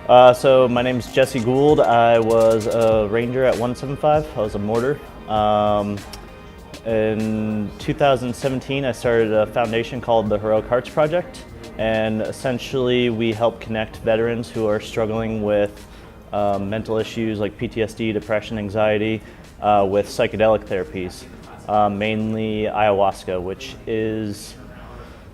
So my name's Jesse Gould. I was a ranger at 175. I was a mortar. In 2017, I started a foundation called the Heroic Hearts Project, and essentially we help connect veterans who are struggling with mental issues like PTSD, depression, anxiety, with psychedelic therapies, mainly ayahuasca, which is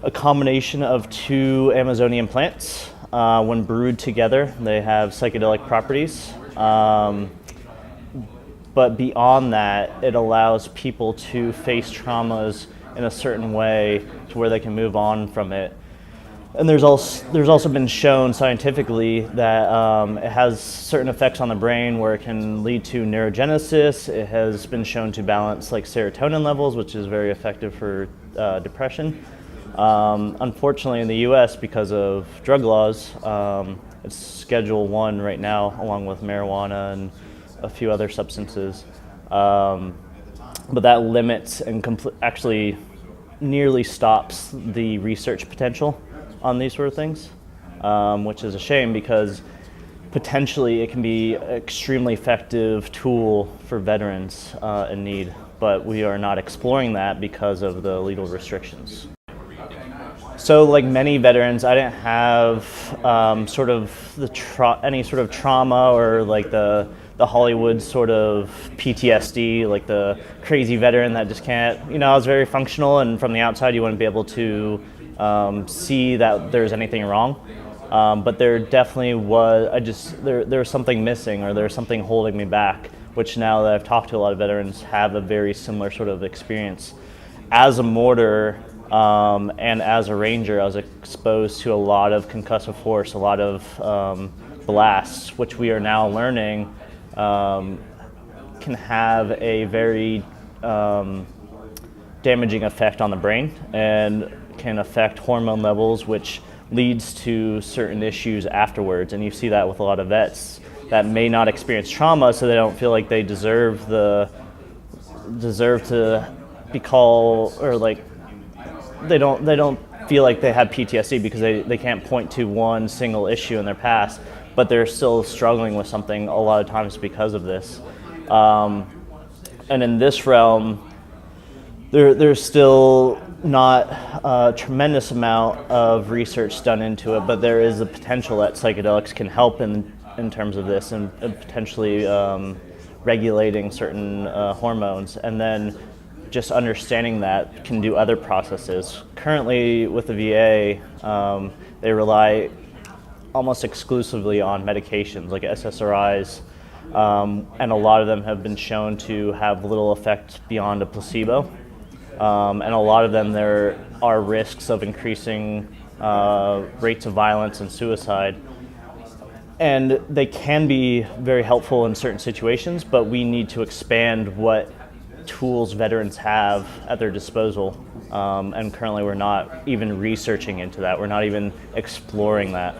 a combination of two Amazonian plants. When brewed together, they have psychedelic properties. But beyond that, it allows people to face traumas in a certain way to where they can move on from it. And there's also been shown scientifically that it has certain effects on the brain where it can lead to neurogenesis. It has been shown to balance like serotonin levels, which is very effective for depression. Unfortunately, in the U.S., because of drug laws, it's Schedule 1 right now, along with marijuana and a few other substances. But that limits and actually nearly stops the research potential on these sort of things, which is a shame because potentially it can be an extremely effective tool for veterans in need, but we are not exploring that because of the legal restrictions. So like many veterans, I didn't have sort of any sort of trauma or like the Hollywood sort of PTSD, like the crazy veteran that just can't, I was very functional, and from the outside you wouldn't be able to see that there's anything wrong. But there definitely was, there was something missing, or there was something holding me back, which now that I've talked to a lot of veterans have a very similar sort of experience. As a mortar, and as a ranger, I was exposed to a lot of concussive force, a lot of blasts, which we are now learning can have a very damaging effect on the brain and can affect hormone levels, which leads to certain issues afterwards. And you see that with a lot of vets that may not experience trauma, so they don't feel like they deserve to be called, or like they don't feel like they have PTSD because they can't point to one single issue in their past, but they're still struggling with something a lot of times because of this. And in this realm, there's still not a tremendous amount of research done into it, but there is a potential that psychedelics can help in terms of this, and potentially regulating certain hormones. And then just understanding that can do other processes. Currently with the VA, they rely almost exclusively on medications like SSRIs, and a lot of them have been shown to have little effect beyond a placebo. And a lot of them, there are risks of increasing rates of violence and suicide. And they can be very helpful in certain situations, but we need to expand what tools veterans have at their disposal, and currently we're not even researching into that. We're not even exploring that.